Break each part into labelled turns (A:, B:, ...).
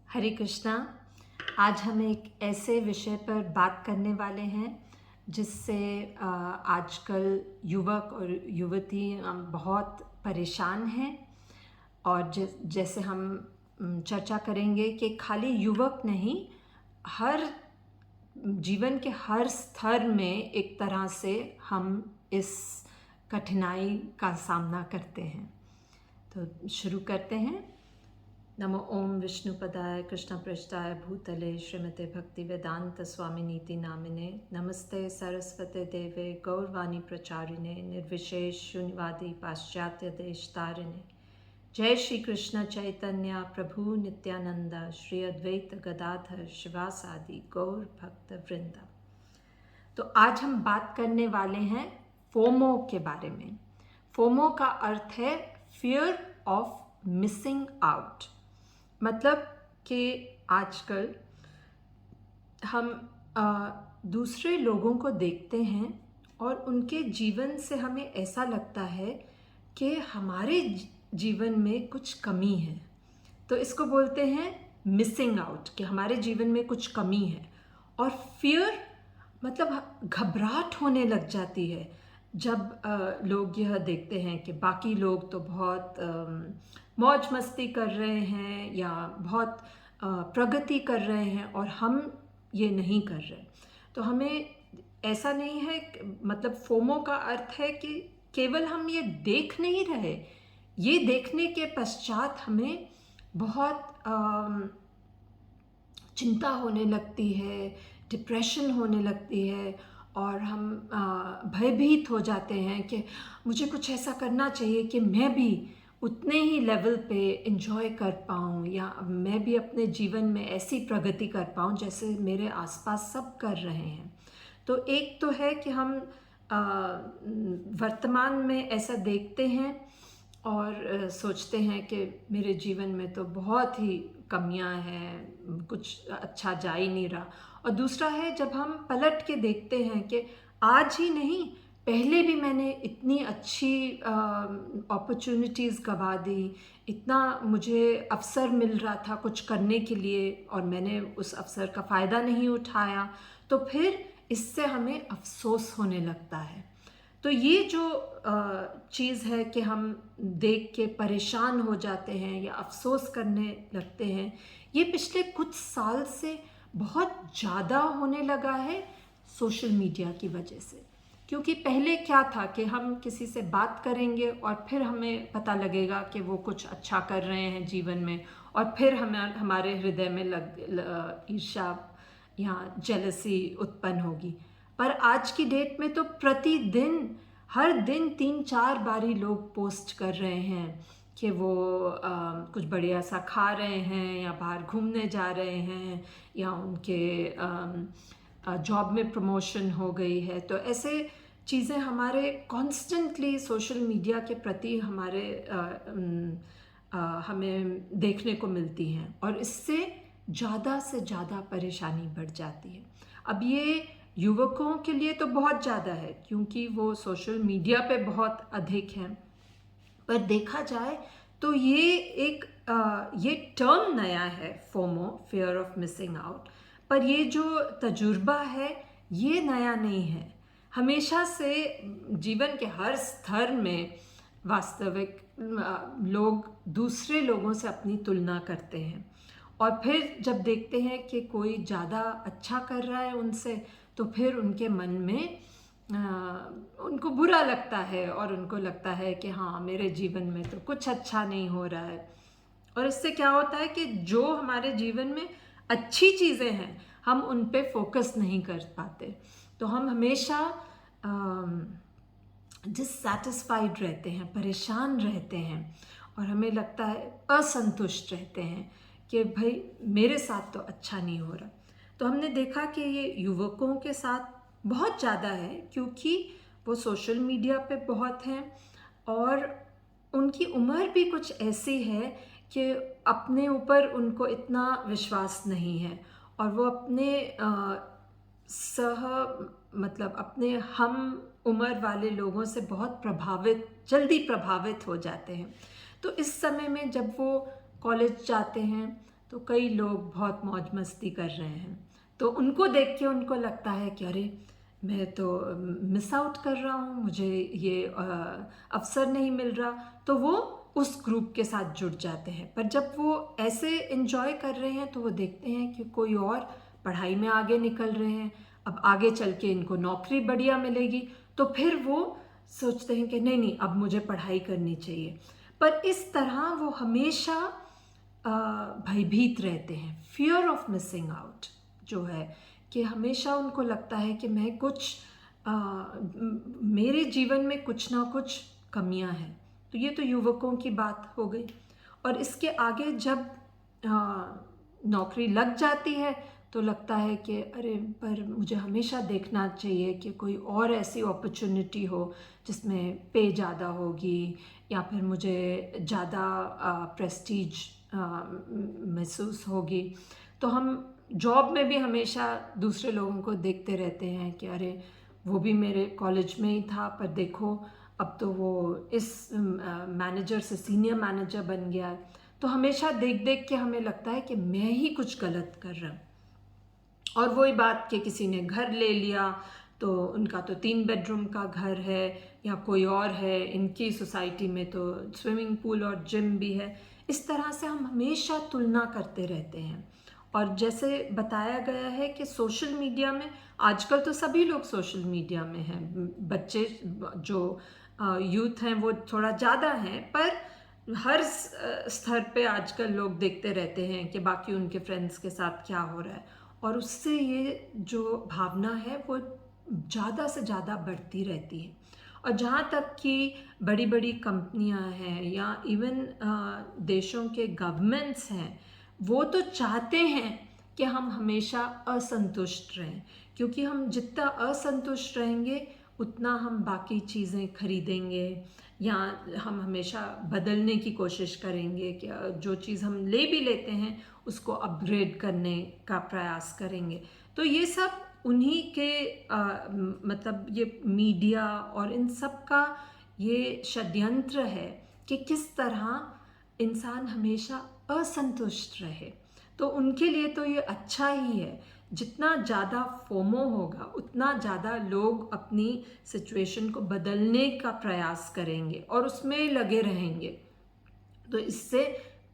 A: हरे कृष्णा। आज हम एक ऐसे विषय पर बात करने वाले हैं जिससे आजकल युवक और युवती बहुत परेशान हैं। और जैसे हम चर्चा करेंगे कि खाली युवक नहीं, हर जीवन के हर स्तर में एक तरह से हम इस कठिनाई का सामना करते हैं। तो शुरू करते हैं। नमो ओम विष्णुपदाय कृष्णपृष्ठाय भूतले श्रीमते भक्ति वेदांत स्वामिनीति नामिने नमस्ते सरस्वते देवे गौरवाणी प्रचारिणे निर्विशेष शून्यवादी पाश्चात्य देश तारिणे। जय श्री कृष्ण चैतन्य प्रभु नित्यानंद श्री अद्वैत गदाधर शिवासादि गौर भक्त वृंद। तो आज हम बात करने वाले हैं फोमो के बारे में। फोमो का अर्थ है फियर ऑफ मिसिंग आउट। मतलब कि आजकल हम दूसरे लोगों को देखते हैं और उनके जीवन से हमें ऐसा लगता है कि हमारे जीवन में कुछ कमी है। तो इसको बोलते हैं मिसिंग आउट, कि हमारे जीवन में कुछ कमी है। और फियर मतलब घबराहट होने लग जाती है जब लोग यह देखते हैं कि बाकी लोग तो बहुत मौज मस्ती कर रहे हैं या बहुत प्रगति कर रहे हैं और हम ये नहीं कर रहे। तो हमें ऐसा नहीं है, मतलब फोमो का अर्थ है कि केवल हम ये देख नहीं रहे, ये देखने के पश्चात हमें बहुत चिंता होने लगती है, डिप्रेशन होने लगती है और हम भयभीत हो जाते हैं कि मुझे कुछ ऐसा करना चाहिए कि मैं भी उतने ही लेवल पे एंजॉय कर पाऊँ या मैं भी अपने जीवन में ऐसी प्रगति कर पाऊँ जैसे मेरे आसपास सब कर रहे हैं। तो एक तो है कि हम वर्तमान में ऐसा देखते हैं और सोचते हैं कि मेरे जीवन में तो बहुत ही कमियां हैं, कुछ अच्छा जा ही नहीं रहा। और दूसरा है जब हम पलट के देखते हैं कि आज ही नहीं, पहले भी मैंने इतनी अच्छी अपॉर्चुनिटीज़ गंवा दी, इतना मुझे अवसर मिल रहा था कुछ करने के लिए और मैंने उस अवसर का फ़ायदा नहीं उठाया। तो फिर इससे हमें अफसोस होने लगता है। तो ये जो चीज़ है कि हम देख के परेशान हो जाते हैं या अफसोस करने लगते हैं, ये पिछले कुछ साल से बहुत ज़्यादा होने लगा है सोशल मीडिया की वजह से। क्योंकि पहले क्या था कि हम किसी से बात करेंगे और फिर हमें पता लगेगा कि वो कुछ अच्छा कर रहे हैं जीवन में और फिर हमारे हृदय में ईर्ष्या या जेलसी उत्पन्न होगी। पर आज की डेट में तो प्रतिदिन हर दिन 3-4 बारी लोग पोस्ट कर रहे हैं कि वो कुछ बढ़िया सा खा रहे हैं या बाहर घूमने जा रहे हैं या उनके जॉब में प्रमोशन हो गई है। तो ऐसे चीज़ें हमारे कॉन्स्टेंटली सोशल मीडिया के प्रति हमें देखने को मिलती हैं और इससे ज़्यादा से ज़्यादा परेशानी बढ़ जाती है। अब ये युवकों के लिए तो बहुत ज़्यादा है क्योंकि वो सोशल मीडिया पे बहुत अधिक हैं। पर देखा जाए तो ये टर्म नया है, FOMO, fear of missing out. पर ये जो तजुर्बा है ये नया नहीं है। हमेशा से जीवन के हर स्तर में वास्तविक लोग दूसरे लोगों से अपनी तुलना करते हैं और फिर जब देखते हैं कि कोई ज़्यादा अच्छा कर रहा है उनसे, तो फिर उनके मन में उनको बुरा लगता है और उनको लगता है कि हाँ, मेरे जीवन में तो कुछ अच्छा नहीं हो रहा है। और इससे क्या होता है कि जो हमारे जीवन में अच्छी चीज़ें हैं हम उन पे फोकस नहीं कर पाते। तो हम हमेशा डिससैटिस्फाइड रहते हैं, परेशान रहते हैं और हमें लगता है असंतुष्ट रहते हैं कि भाई मेरे साथ तो अच्छा नहीं हो रहा। तो हमने देखा कि ये युवकों के साथ बहुत ज़्यादा है क्योंकि वो सोशल मीडिया पे बहुत हैं और उनकी उम्र भी कुछ ऐसी है कि अपने ऊपर उनको इतना विश्वास नहीं है और वो अपने मतलब अपने हम उम्र वाले लोगों से बहुत जल्दी प्रभावित हो जाते हैं। तो इस समय में जब वो कॉलेज जाते हैं तो कई लोग बहुत मौज मस्ती कर रहे हैं, तो उनको देख के उनको लगता है कि अरे मैं तो मिस आउट कर रहा हूँ, मुझे ये अवसर नहीं मिल रहा, तो वो उस ग्रुप के साथ जुड़ जाते हैं। पर जब वो ऐसे एंजॉय कर रहे हैं तो वो देखते हैं कि कोई और पढ़ाई में आगे निकल रहे हैं, अब आगे चल के इनको नौकरी बढ़िया मिलेगी, तो फिर वो सोचते हैं कि नहीं नहीं अब मुझे पढ़ाई करनी चाहिए। पर इस तरह वो हमेशा भयभीत रहते हैं। फियर ऑफ मिसिंग आउट जो है कि हमेशा उनको लगता है कि मैं कुछ मेरे जीवन में कुछ ना कुछ कमियां हैं। तो ये तो युवकों की बात हो गई। और इसके आगे जब नौकरी लग जाती है तो लगता है कि अरे पर मुझे हमेशा देखना चाहिए कि कोई और ऐसी अपॉर्चुनिटी हो जिसमें पे ज़्यादा होगी या फिर मुझे ज़्यादा प्रेस्टीज महसूस होगी। तो हम जॉब में भी हमेशा दूसरे लोगों को देखते रहते हैं कि अरे वो भी मेरे कॉलेज में ही था, पर देखो अब तो वो इस मैनेजर से सीनियर मैनेजर बन गया है। तो हमेशा देख देख के हमें लगता है कि मैं ही कुछ गलत कर रहा हूँ। और वही बात कि किसी ने घर ले लिया तो उनका तो 3 बेडरूम का घर है, या कोई और है इनकी सोसाइटी में तो स्विमिंग पूल और जिम भी है। इस तरह से हम हमेशा तुलना करते रहते हैं। और जैसे बताया गया है कि सोशल मीडिया में आजकल तो सभी लोग सोशल मीडिया में हैं, बच्चे जो यूथ हैं वो थोड़ा ज़्यादा हैं, पर हर स्तर पे आजकल लोग देखते रहते हैं कि बाकी उनके फ्रेंड्स के साथ क्या हो रहा है, और उससे ये जो भावना है वो ज़्यादा से ज़्यादा बढ़ती रहती है। और जहाँ तक कि बड़ी बड़ी कंपनियां हैं या इवन देशों के गवर्नमेंट्स हैं, वो तो चाहते हैं कि हम हमेशा असंतुष्ट रहें, क्योंकि हम जितना असंतुष्ट रहेंगे उतना हम बाकी चीज़ें खरीदेंगे या हम हमेशा बदलने की कोशिश करेंगे कि जो चीज़ हम ले भी लेते हैं उसको अपग्रेड करने का प्रयास करेंगे। तो ये सब उन्हीं के मतलब ये मीडिया और इन सब का ये षड्यंत्र है कि किस तरह इंसान हमेशा असंतुष्ट रहे। तो उनके लिए तो ये अच्छा ही है। जितना ज़्यादा फोमो होगा उतना ज़्यादा लोग अपनी सिचुएशन को बदलने का प्रयास करेंगे और उसमें लगे रहेंगे। तो इससे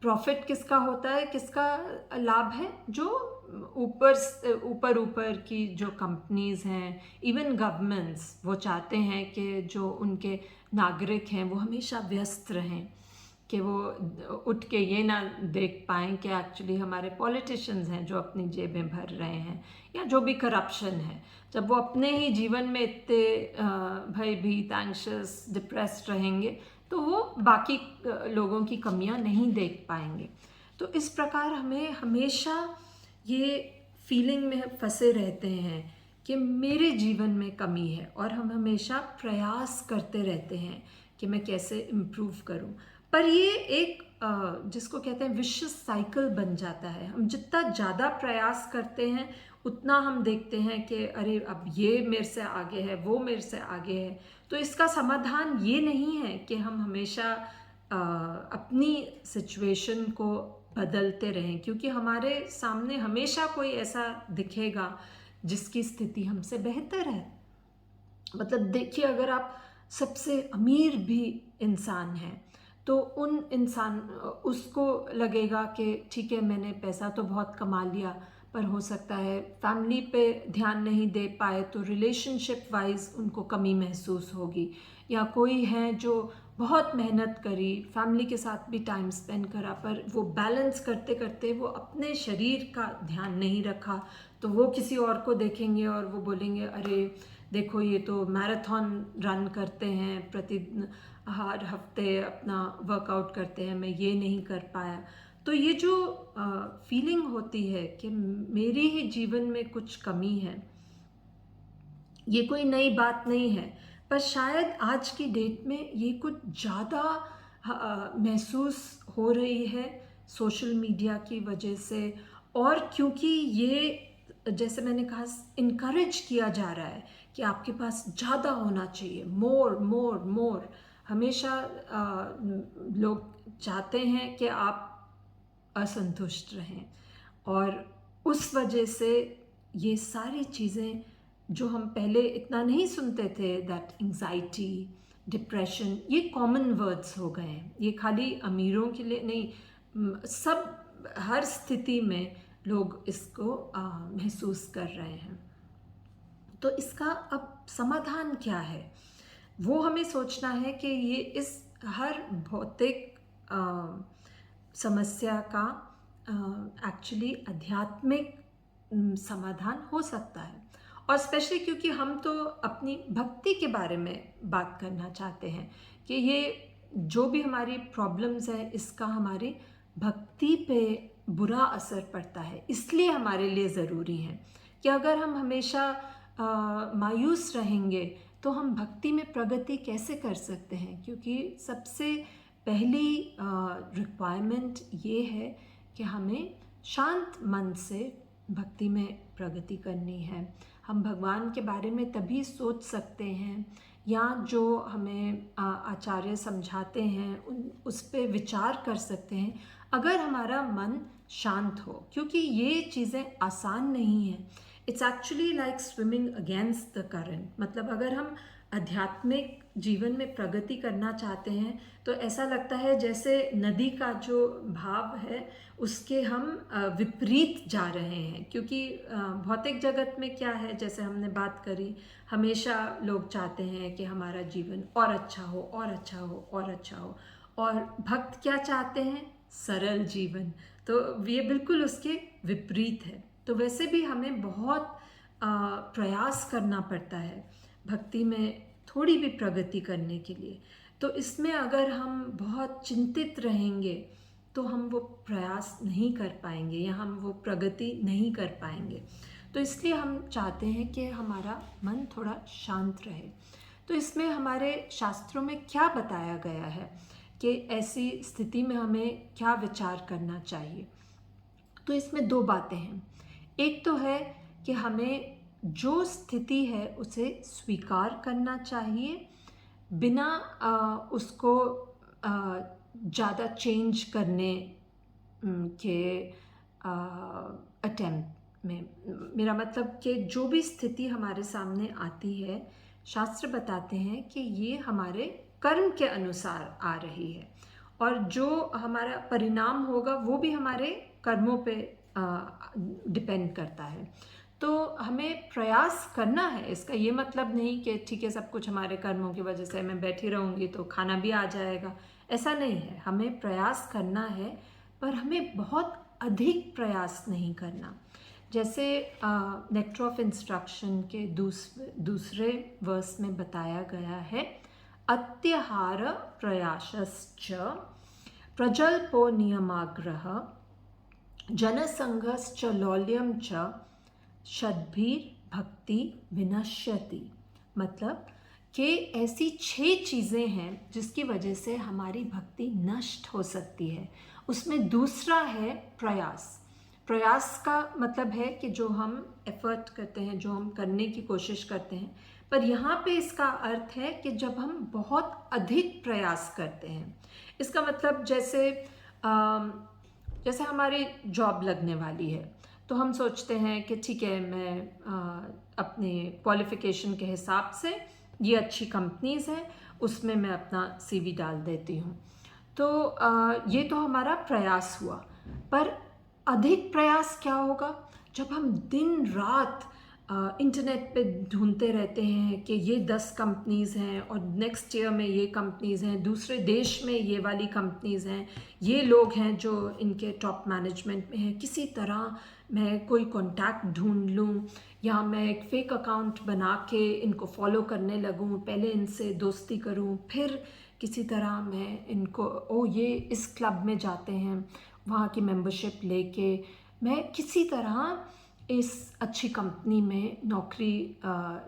A: प्रॉफिट किसका होता है, किसका लाभ है? जो ऊपर की जो कंपनीज हैं, इवन गवर्नमेंट्स, वो चाहते हैं कि जो उनके नागरिक हैं वो हमेशा व्यस्त रहें, कि वो उठ के ये ना देख पाएँ कि एक्चुअली हमारे पॉलिटिशियंस हैं जो अपनी जेबें भर रहे हैं, या जो भी करप्शन है। जब वो अपने ही जीवन में इतने भयभीत, एंग्शियस, डिप्रेस्ड रहेंगे तो वो बाकी लोगों की कमियां नहीं देख पाएंगे। तो इस प्रकार हमें हमेशा ये फीलिंग में फंसे रहते हैं कि मेरे जीवन में कमी है, और हम हमेशा प्रयास करते रहते हैं कि मैं कैसे इम्प्रूव करूं। पर ये एक जिसको कहते हैं विशियस साइकिल बन जाता है। हम जितना ज़्यादा प्रयास करते हैं उतना हम देखते हैं कि अरे अब ये मेरे से आगे है, वो मेरे से आगे है। तो इसका समाधान ये नहीं है कि हम हमेशा अपनी सिचुएशन को बदलते रहें, क्योंकि हमारे सामने हमेशा कोई ऐसा दिखेगा जिसकी स्थिति हमसे बेहतर है। मतलब देखिए, अगर आप सबसे अमीर भी इंसान हैं तो उसको लगेगा कि ठीक है मैंने पैसा तो बहुत कमा लिया, पर हो सकता है फैमिली पे ध्यान नहीं दे पाए तो रिलेशनशिप वाइज उनको कमी महसूस होगी। या कोई है जो बहुत मेहनत करी, फैमिली के साथ भी टाइम स्पेंड करा, पर वो बैलेंस करते करते वो अपने शरीर का ध्यान नहीं रखा, तो वो किसी और को देखेंगे और वो बोलेंगे अरे देखो ये तो मैराथन रन करते हैं, हर हफ्ते अपना वर्कआउट करते हैं, मैं ये नहीं कर पाया। तो ये जो फीलिंग होती है कि मेरे ही जीवन में कुछ कमी है, ये कोई नई बात नहीं है, पर शायद आज की डेट में ये कुछ ज़्यादा महसूस हो रही है सोशल मीडिया की वजह से। और क्योंकि ये जैसे मैंने कहा इनकरेज किया जा रहा है कि आपके पास ज़्यादा होना चाहिए, मोर मोर मोर। हमेशा लोग चाहते हैं कि आप असंतुष्ट रहें। और उस वजह से ये सारी चीज़ें जो हम पहले इतना नहीं सुनते थे, दैट एंग्जाइटी, डिप्रेशन, ये कॉमन वर्ड्स हो गए हैं। ये खाली अमीरों के लिए नहीं, सब हर स्थिति में लोग इसको महसूस कर रहे हैं। तो इसका अब समाधान क्या है, वो हमें सोचना है कि ये इस हर भौतिक समस्या का एक्चुअली आध्यात्मिक समाधान हो सकता है। और स्पेशली क्योंकि हम तो अपनी भक्ति के बारे में बात करना चाहते हैं कि ये जो भी हमारी प्रॉब्लम्स है, इसका हमारी भक्ति पे बुरा असर पड़ता है। इसलिए हमारे लिए ज़रूरी है कि अगर हम हमेशा मायूस रहेंगे तो हम भक्ति में प्रगति कैसे कर सकते हैं। क्योंकि सबसे पहली रिक्वायरमेंट ये है कि हमें शांत मन से भक्ति में प्रगति करनी है। हम भगवान के बारे में तभी सोच सकते हैं या जो हमें आचार्य समझाते हैं उस पे विचार कर सकते हैं अगर हमारा मन शांत हो। क्योंकि ये चीज़ें आसान नहीं हैं। It's actually like swimming against the current. मतलब अगर हम आध्यात्मिक जीवन में प्रगति करना चाहते हैं तो ऐसा लगता है जैसे नदी का जो भाव है उसके हम विपरीत जा रहे हैं। क्योंकि भौतिक जगत में क्या है, जैसे हमने बात करी, हमेशा लोग चाहते हैं कि हमारा जीवन और अच्छा हो और अच्छा हो और अच्छा हो। और भक्त क्या चाहते हैं? सरल जीवन। तो ये बिल्कुल उसके विपरीत है। तो वैसे भी हमें बहुत प्रयास करना पड़ता है भक्ति में थोड़ी भी प्रगति करने के लिए। तो इसमें अगर हम बहुत चिंतित रहेंगे तो हम वो प्रयास नहीं कर पाएंगे या हम वो प्रगति नहीं कर पाएंगे। तो इसलिए हम चाहते हैं कि हमारा मन थोड़ा शांत रहे। तो इसमें हमारे शास्त्रों में क्या बताया गया है कि ऐसी स्थिति में हमें क्या विचार करना चाहिए। तो इसमें दो बातें हैं। एक तो है कि हमें जो स्थिति है उसे स्वीकार करना चाहिए बिना उसको ज़्यादा चेंज करने के अटेम्प्ट में। मेरा मतलब कि जो भी स्थिति हमारे सामने आती है, शास्त्र बताते हैं कि ये हमारे कर्म के अनुसार आ रही है और जो हमारा परिणाम होगा वो भी हमारे कर्मों पे डिपेंड करता है। तो हमें प्रयास करना है। इसका ये मतलब नहीं कि ठीक है सब कुछ हमारे कर्मों की वजह से मैं बैठी रहूँगी तो खाना भी आ जाएगा, ऐसा नहीं है। हमें प्रयास करना है पर हमें बहुत अधिक प्रयास नहीं करना। जैसे नेक्टर ऑफ इंस्ट्रक्शन के दूसरे वर्स में बताया गया है, अत्यहार प्रयासश्च प्रजल्पो नियमाग्रह जनसंघश्च लौल्यम च षड्भीर भक्ति विनश्यति। मतलब कि ऐसी 6 चीज़ें हैं जिसकी वजह से हमारी भक्ति नष्ट हो सकती है। उसमें दूसरा है प्रयास। प्रयास का मतलब है कि जो हम एफर्ट करते हैं, जो हम करने की कोशिश करते हैं। पर यहाँ पे इसका अर्थ है कि जब हम बहुत अधिक प्रयास करते हैं। इसका मतलब जैसे हमारी जॉब लगने वाली है तो हम सोचते हैं कि ठीक है मैं अपने क्वालिफ़िकेशन के हिसाब से ये अच्छी कंपनीज़ हैं उसमें मैं अपना सीवी डाल देती हूँ। तो ये तो हमारा प्रयास हुआ। पर अधिक प्रयास क्या होगा? जब हम दिन रात इंटरनेट पे ढूंढते रहते हैं कि ये 10 कंपनीज़ हैं और नेक्स्ट ईयर में ये कंपनीज़ हैं, दूसरे देश में ये वाली कंपनीज़ हैं, ये लोग हैं जो इनके टॉप मैनेजमेंट में हैं। किसी तरह मैं कोई कॉन्टैक्ट ढूंढ लूँ या मैं एक फ़ेक अकाउंट बना के इनको फॉलो करने लगूँ, पहले इनसे दोस्ती करूँ, फिर किसी तरह मैं इनको ये इस क्लब में जाते हैं, वहाँ की मेंबरशिप लेके मैं किसी तरह इस अच्छी कंपनी में नौकरी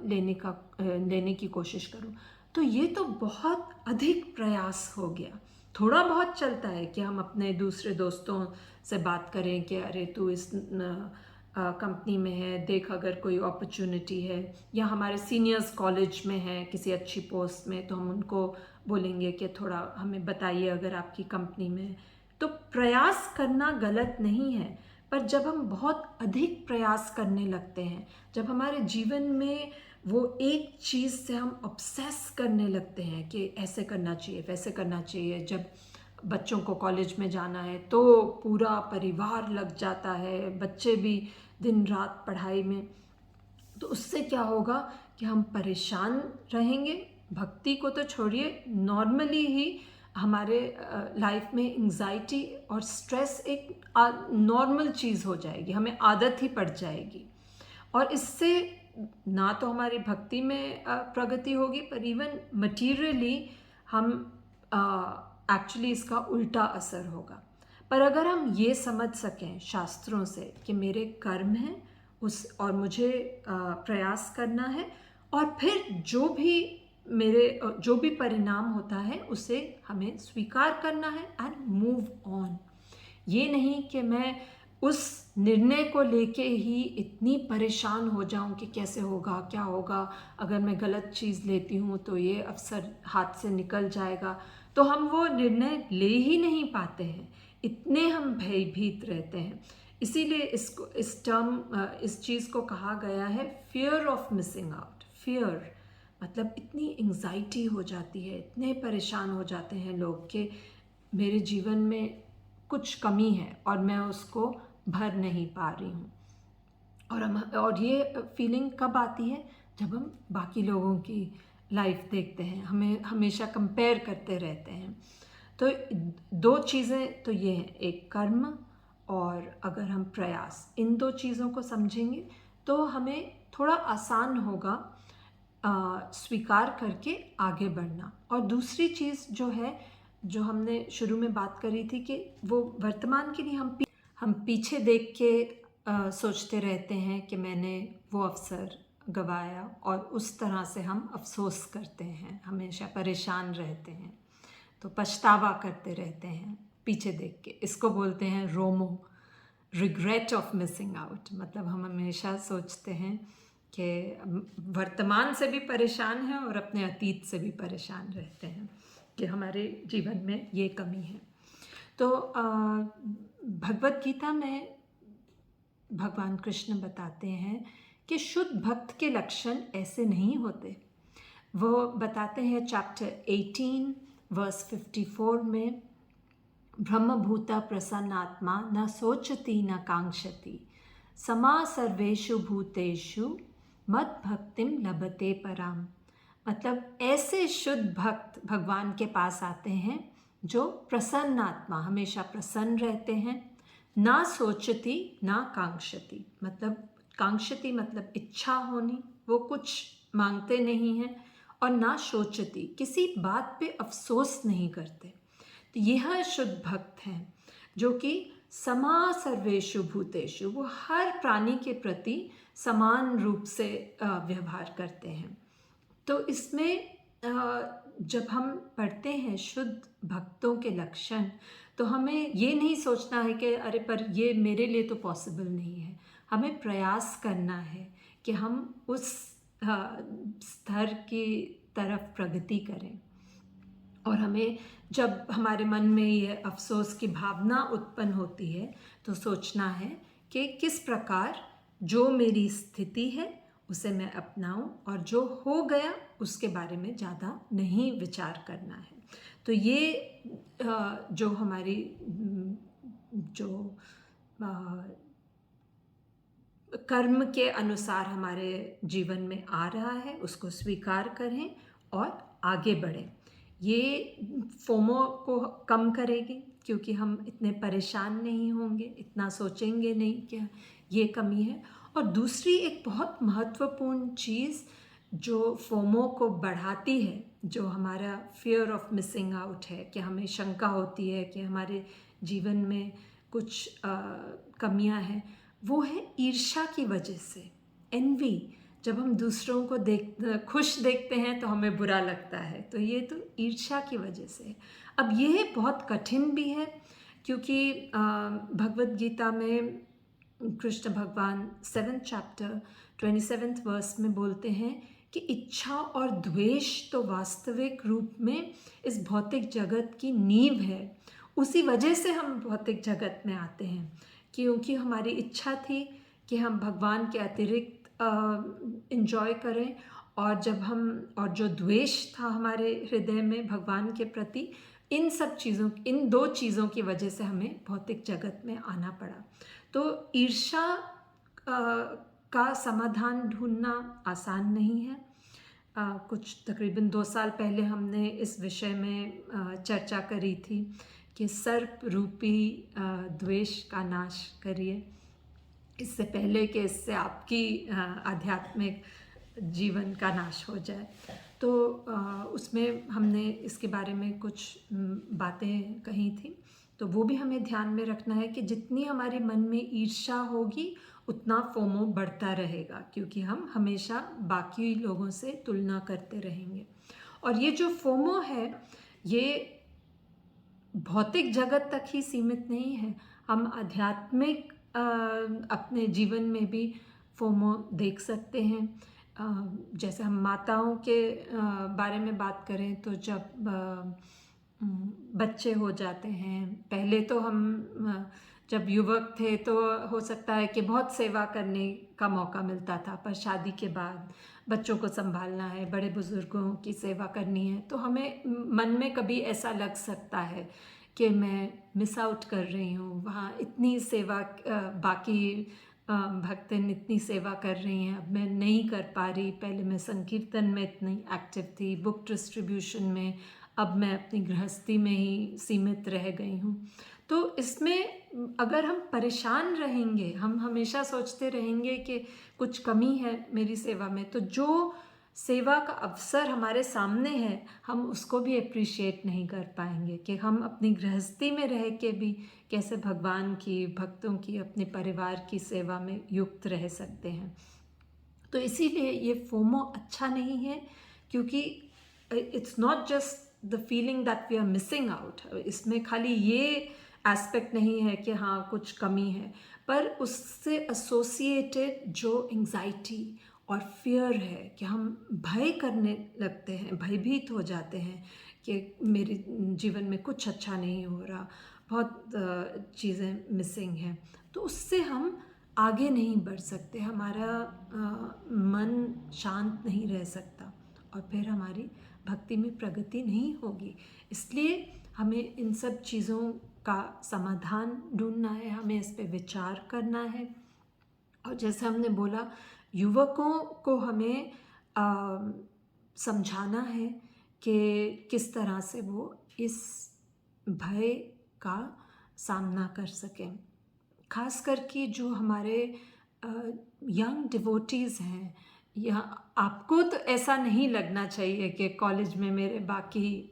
A: लेने की कोशिश करूं। तो ये तो बहुत अधिक प्रयास हो गया। थोड़ा बहुत चलता है कि हम अपने दूसरे दोस्तों से बात करें कि अरे तू इस कंपनी में है, देख अगर कोई अपॉर्चुनिटी है, या हमारे सीनियर्स कॉलेज में हैं किसी अच्छी पोस्ट में तो हम उनको बोलेंगे कि थोड़ा हमें बताइए अगर आपकी कंपनी में तो प्रयास करना गलत नहीं है, पर जब हम बहुत अधिक प्रयास करने लगते हैं, जब हमारे जीवन में वो एक चीज़ से हम ऑब्सेस करने लगते हैं कि ऐसे करना चाहिए, वैसे करना चाहिए, जब बच्चों को कॉलेज में जाना है तो पूरा परिवार लग जाता है, बच्चे भी दिन रात पढ़ाई में, तो उससे क्या होगा कि हम परेशान रहेंगे। भक्ति को तो छोड़िए, नॉर्मली ही हमारे लाइफ में एंजाइटी और स्ट्रेस एक नॉर्मल चीज़ हो जाएगी, हमें आदत ही पड़ जाएगी, और इससे ना तो हमारी भक्ति में प्रगति होगी, पर इवन मटीरियली हम एक्चुअली इसका उल्टा असर होगा। पर अगर हम ये समझ सकें शास्त्रों से कि मेरे कर्म हैं उस, और मुझे प्रयास करना है, और फिर जो भी परिणाम होता है उसे हमें स्वीकार करना है एंड मूव ऑन। ये नहीं कि मैं उस निर्णय को लेके ही इतनी परेशान हो जाऊं कि कैसे होगा, क्या होगा, अगर मैं गलत चीज़ लेती हूँ तो ये अवसर हाथ से निकल जाएगा, तो हम वो निर्णय ले ही नहीं पाते हैं, इतने हम भयभीत रहते हैं। इसीलिए इस चीज़ को कहा गया है fear of missing out. Fear मतलब इतनी एंजाइटी हो जाती है, इतने परेशान हो जाते हैं लोग कि मेरे जीवन में कुछ कमी है और मैं उसको भर नहीं पा रही हूँ। और ये फीलिंग कब आती है? जब हम बाकी लोगों की लाइफ देखते हैं, हमें हमेशा कंपेयर करते रहते हैं। तो दो चीज़ें तो ये हैं, एक कर्म और अगर हम प्रयास, इन दो चीज़ों को समझेंगे तो हमें थोड़ा आसान होगा स्वीकार करके आगे बढ़ना। और दूसरी चीज़ जो है, जो हमने शुरू में बात करी थी कि वो वर्तमान के लिए हम पीछे देख के सोचते रहते हैं कि मैंने वो अवसर गवाया, और उस तरह से हम अफसोस करते हैं, हमेशा परेशान रहते हैं, तो पछतावा करते रहते हैं पीछे देख के। इसको बोलते हैं रोमो, रिग्रेट ऑफ मिसिंग आउट। मतलब हम हमेशा सोचते हैं कि वर्तमान से भी परेशान हैं और अपने अतीत से भी परेशान रहते हैं कि हमारे जीवन में ये कमी है। तो भगवत गीता में भगवान कृष्ण बताते हैं कि शुद्ध भक्त के लक्षण ऐसे नहीं होते। वो बताते हैं चैप्टर 18 वर्स 54 में, ब्रह्मभूता प्रसन्नात्मा न सोचती न कांक्षति, समा सर्वेषु भूतेषु मद भक्तिम लभते पराम। मतलब ऐसे शुद्ध भक्त भगवान के पास आते हैं जो प्रसन्न आत्मा, हमेशा प्रसन्न रहते हैं, ना सोचती ना कांक्षति। मतलब कांक्षति मतलब इच्छा होनी, वो कुछ मांगते नहीं हैं, और ना सोचती, किसी बात पे अफसोस नहीं करते। तो यह शुद्ध भक्त हैं जो कि समा सर्वेषु भूतेषु, वो हर प्राणी के प्रति समान रूप से व्यवहार करते हैं। तो इसमें जब हम पढ़ते हैं शुद्ध भक्तों के लक्षण, तो हमें ये नहीं सोचना है कि अरे पर ये मेरे लिए तो पॉसिबल नहीं है। हमें प्रयास करना है कि हम उस स्तर की तरफ प्रगति करें। और हमें जब हमारे मन में ये अफसोस की भावना उत्पन्न होती है, तो सोचना है कि किस प्रकार जो मेरी स्थिति है उसे मैं अपनाऊं, और जो हो गया उसके बारे में ज़्यादा नहीं विचार करना है। तो ये जो हमारी जो कर्म के अनुसार हमारे जीवन में आ रहा है उसको स्वीकार करें और आगे बढ़ें। ये फोमो को कम करेगी, क्योंकि हम इतने परेशान नहीं होंगे, इतना सोचेंगे नहीं कि ये कमी है। और दूसरी एक बहुत महत्वपूर्ण चीज़ जो फोमो को बढ़ाती है, जो हमारा फियर ऑफ मिसिंग आउट है, कि हमें शंका होती है कि हमारे जीवन में कुछ कमियां हैं, वो है ईर्ष्या की वजह से, एनवी। जब हम दूसरों को खुश देखते हैं तो हमें बुरा लगता है, तो ये तो ईर्ष्या की वजह से। अब ये बहुत कठिन भी है, क्योंकि भगवत गीता में कृष्ण भगवान 7th चैप्टर 27th वर्स में बोलते हैं कि इच्छा और द्वेष तो वास्तविक रूप में इस भौतिक जगत की नींव है। उसी वजह से हम भौतिक जगत में आते हैं, क्योंकि हमारी इच्छा थी कि हम भगवान के अतिरिक्त एंजॉय करें। और जब हम, और जो द्वेष था हमारे हृदय में भगवान के प्रति, इन सब चीज़ों, इन दो चीज़ों की वजह से हमें भौतिक जगत में आना पड़ा। तो ईर्ष्या का समाधान ढूंढना आसान नहीं है। कुछ तकरीबन 2 साल पहले हमने इस विषय में चर्चा करी थी कि सर्प रूपी द्वेष का नाश करिए, इससे पहले कि इससे आपकी आध्यात्मिक जीवन का नाश हो जाए। तो उसमें हमने इसके बारे में कुछ बातें कही थी, तो वो भी हमें ध्यान में रखना है कि जितनी हमारे मन में ईर्ष्या होगी उतना फोमो बढ़ता रहेगा, क्योंकि हम हमेशा बाकी लोगों से तुलना करते रहेंगे। और ये जो फोमो है, ये भौतिक जगत तक ही सीमित नहीं है, हम आध्यात्मिक अपने जीवन में भी फोमो देख सकते हैं। जैसे हम माताओं के बारे में बात करें तो जब बच्चे हो जाते हैं, पहले तो हम जब युवक थे तो हो सकता है कि बहुत सेवा करने का मौका मिलता था, पर शादी के बाद बच्चों को संभालना है, बड़े बुजुर्गों की सेवा करनी है, तो हमें मन में कभी ऐसा लग सकता है कि मैं मिस आउट कर रही हूँ, वहाँ इतनी सेवा बाकी भक्तन इतनी सेवा कर रही हैं, अब मैं नहीं कर पा रही। पहले मैं संकीर्तन में इतनी एक्टिव थी, बुक डिस्ट्रीब्यूशन में, अब मैं अपनी गृहस्थी में ही सीमित रह गई हूँ। तो इसमें अगर हम परेशान रहेंगे, हम हमेशा सोचते रहेंगे कि कुछ कमी है मेरी सेवा में, तो जो सेवा का अवसर हमारे सामने है हम उसको भी अप्रिशिएट नहीं कर पाएंगे कि हम अपनी गृहस्थी में रह के भी कैसे भगवान की, भक्तों की, अपने परिवार की सेवा में युक्त रह सकते हैं। तो इसीलिए ये फोमो अच्छा नहीं है, क्योंकि it's not just the feeling that we are missing out. इसमें खाली ये एस्पेक्ट नहीं है कि हाँ कुछ कमी है, पर उससे एसोसिएटेड जो एंग्जाइटी और फियर है कि हम भय करने लगते हैं, भयभीत हो जाते हैं कि मेरे जीवन में कुछ अच्छा नहीं हो रहा, बहुत चीज़ें मिसिंग हैं, तो उससे हम आगे नहीं बढ़ सकते, हमारा मन शांत नहीं रह सकता और फिर हमारी भक्ति में प्रगति नहीं होगी। इसलिए हमें इन सब चीज़ों का समाधान ढूंढना है, हमें इस पे विचार करना है। और जैसे हमने बोला, युवकों को हमें समझाना है कि किस तरह से वो इस भय का सामना कर सकें। खास करके जो हमारे यंग डिवोटीज़ हैं, या आपको तो ऐसा नहीं लगना चाहिए कि कॉलेज में मेरे बाकी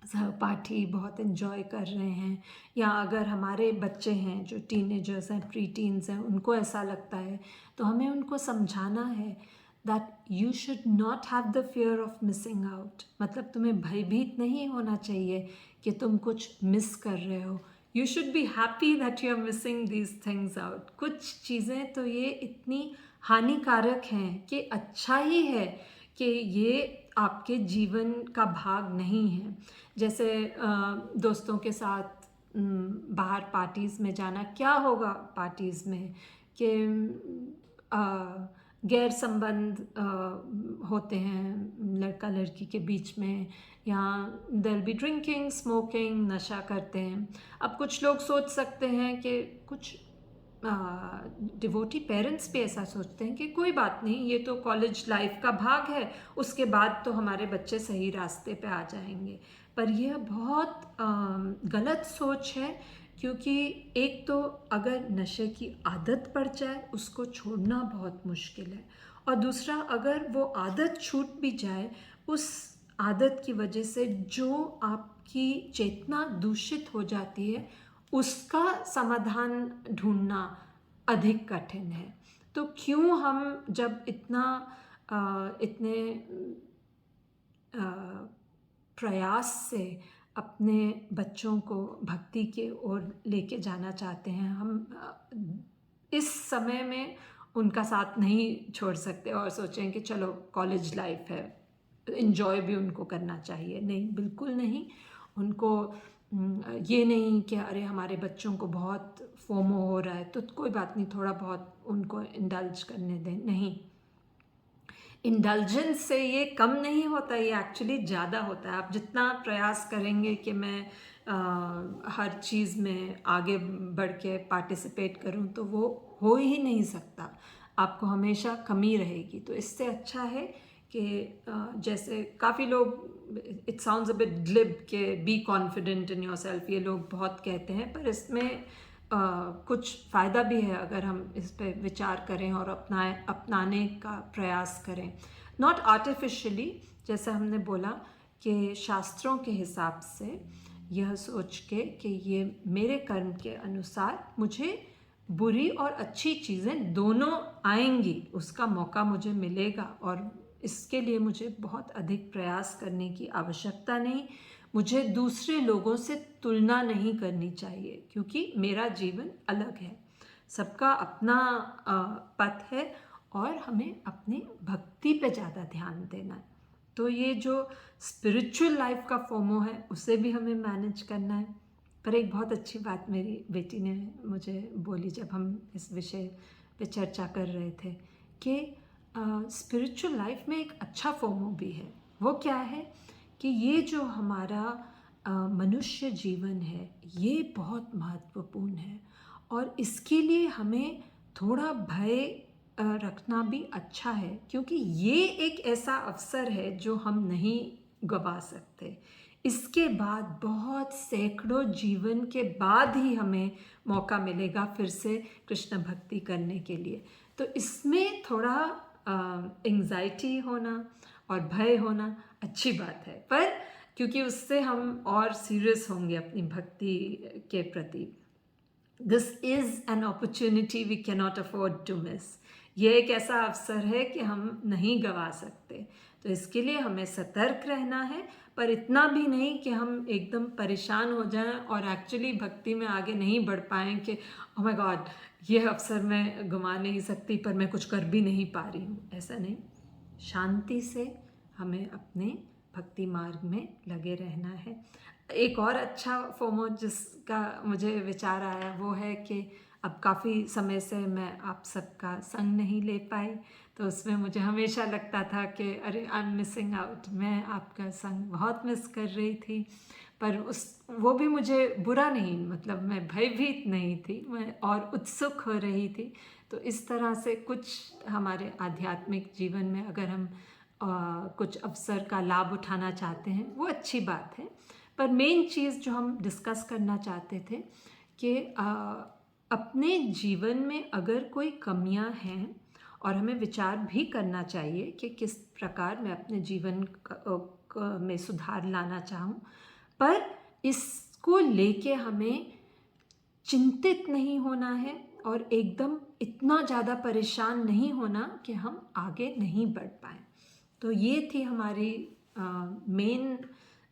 A: सहपाठी बहुत एंजॉय कर रहे हैं, या अगर हमारे बच्चे हैं जो टीनेजर्स हैं, प्री टीन्स हैं, उनको ऐसा लगता है, तो हमें उनको समझाना है that you should not have the fear of missing out. मतलब तुम्हें भयभीत नहीं होना चाहिए कि तुम कुछ मिस कर रहे हो। You should be happy that you are missing these things out. कुछ चीज़ें तो ये इतनी हानिकारक हैं कि अच्छा ही है कि ये आपके जीवन का भाग नहीं है। जैसे दोस्तों के साथ बाहर पार्टीज़ में जाना, क्या होगा पार्टीज़ में कि गैर संबंध होते हैं लड़का लड़की के बीच में, या देयर बी ड्रिंकिंग, स्मोकिंग, नशा करते हैं। अब कुछ लोग सोच सकते हैं कि कुछ डिवोटी पेरेंट्स भी ऐसा सोचते हैं कि कोई बात नहीं, ये तो कॉलेज लाइफ का भाग है, उसके बाद तो हमारे बच्चे सही रास्ते पे आ जाएंगे। पर यह बहुत गलत सोच है, क्योंकि एक तो अगर नशे की आदत पड़ जाए उसको छोड़ना बहुत मुश्किल है, और दूसरा अगर वो आदत छूट भी जाए, उस आदत की वजह से जो आपकी चेतना दूषित हो जाती है उसका समाधान ढूंढना अधिक कठिन है। तो क्यों हम जब इतने प्रयास से अपने बच्चों को भक्ति के ओर लेके जाना चाहते हैं, हम इस समय में उनका साथ नहीं छोड़ सकते और सोचें कि चलो कॉलेज लाइफ है, एंजॉय भी उनको करना चाहिए। नहीं, बिल्कुल नहीं। उनको ये नहीं कि अरे हमारे बच्चों को बहुत फोमो हो रहा है तो कोई बात नहीं, थोड़ा बहुत उनको इंडल्ज करने दें, नहीं। इंडल्जेंस से ये कम नहीं होता, ये एक्चुअली ज़्यादा होता है। आप जितना प्रयास करेंगे कि मैं हर चीज़ में आगे बढ़ के पार्टिसिपेट करूं, तो वो हो ही नहीं सकता, आपको हमेशा कमी रहेगी। तो इससे अच्छा है कि जैसे काफ़ी लोग, it sounds a bit glib के be confident in yourself, ये लोग बहुत कहते हैं, पर इसमें कुछ फ़ायदा भी है अगर हम इस पे विचार करें और अपनाने का प्रयास करें। नॉट आर्टिफिशियली, जैसे हमने बोला कि शास्त्रों के हिसाब से यह सोच के कि ये मेरे कर्म के अनुसार मुझे बुरी और अच्छी चीज़ें दोनों आएंगी, उसका मौका मुझे मिलेगा, और इसके लिए मुझे बहुत अधिक प्रयास करने की आवश्यकता नहीं। मुझे दूसरे लोगों से तुलना नहीं करनी चाहिए, क्योंकि मेरा जीवन अलग है, सबका अपना पथ है, और हमें अपनी भक्ति पे ज़्यादा ध्यान देना है। तो ये जो स्पिरिचुअल लाइफ का फोमो है, उसे भी हमें मैनेज करना है। पर एक बहुत अच्छी बात मेरी बेटी ने मुझे बोली जब हम इस विषय पे चर्चा कर रहे थे, कि स्पिरिचुअल लाइफ में एक अच्छा फोमो भी है। वो क्या है कि ये जो हमारा मनुष्य जीवन है, ये बहुत महत्वपूर्ण है, और इसके लिए हमें थोड़ा भय रखना भी अच्छा है, क्योंकि ये एक ऐसा अवसर है जो हम नहीं गवा सकते। इसके बाद बहुत सैकड़ों जीवन के बाद ही हमें मौका मिलेगा फिर से कृष्ण भक्ति करने के लिए। तो इसमें थोड़ा एंग्जाइटी होना और भय होना अच्छी बात है, पर क्योंकि उससे हम और सीरियस होंगे अपनी भक्ति के प्रति। This is an opportunity we cannot afford to miss. ये एक ऐसा अवसर है कि हम नहीं गवा सकते। तो इसके लिए हमें सतर्क रहना है, पर इतना भी नहीं कि हम एकदम परेशान हो जाएं और एक्चुअली भक्ति में आगे नहीं बढ़ पाएं कि ओह माय गॉड, ये अवसर मैं गंवा नहीं सकती, पर मैं कुछ कर भी नहीं पा रही हूँ। ऐसा नहीं, शांति से हमें अपने भक्ति मार्ग में लगे रहना है। एक और अच्छा फोमो जिसका मुझे विचार आया वो है कि अब काफ़ी समय से मैं आप सबका संग नहीं ले पाई, तो उसमें मुझे हमेशा लगता था कि अरे आई एम मिसिंग आउट, मैं आपका संग बहुत मिस कर रही थी। पर वो भी मुझे बुरा नहीं, मतलब मैं भयभीत नहीं थी, मैं और उत्सुक हो रही थी। तो इस तरह से कुछ हमारे आध्यात्मिक जीवन में अगर हम कुछ अवसर का लाभ उठाना चाहते हैं, वो अच्छी बात है। पर मेन चीज़ जो हम डिस्कस करना चाहते थे कि अपने जीवन में अगर कोई कमियां हैं, और हमें विचार भी करना चाहिए कि किस प्रकार मैं अपने जीवन में सुधार लाना चाहूँ, पर इसको लेके हमें चिंतित नहीं होना है और एकदम इतना ज़्यादा परेशान नहीं होना कि हम आगे नहीं बढ़ पाए। तो ये थी हमारी main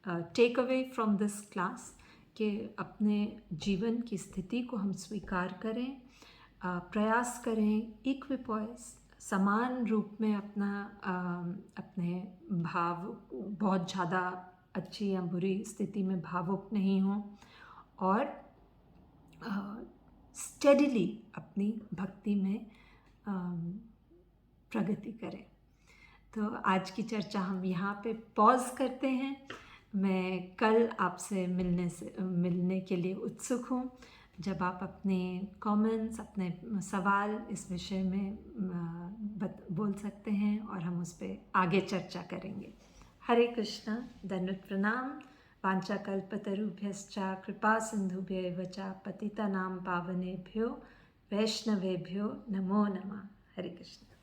A: take away from this class, कि अपने जीवन की स्थिति को हम स्वीकार करें, प्रयास करें इक्विपॉइस, समान रूप में अपने भाव, बहुत ज़्यादा अच्छी या बुरी स्थिति में भावुक नहीं हों, और स्टेडिली अपनी भक्ति में प्रगति करें। तो आज की चर्चा हम यहाँ पे पॉज करते हैं। मैं कल आपसे मिलने के लिए उत्सुक हूँ, जब आप अपने कमेंट्स, अपने सवाल इस विषय में बोल सकते हैं, और हम उस पर आगे चर्चा करेंगे। हरे कृष्णा, दंडवत प्रणाम। वाञ्छाकल्पतरुभ्यश्च कृपा सिन्धुभ्यैव च पतितानां पावनेभ्यो वैष्णवेभ्यो नमो नमः। हरे कृष्ण।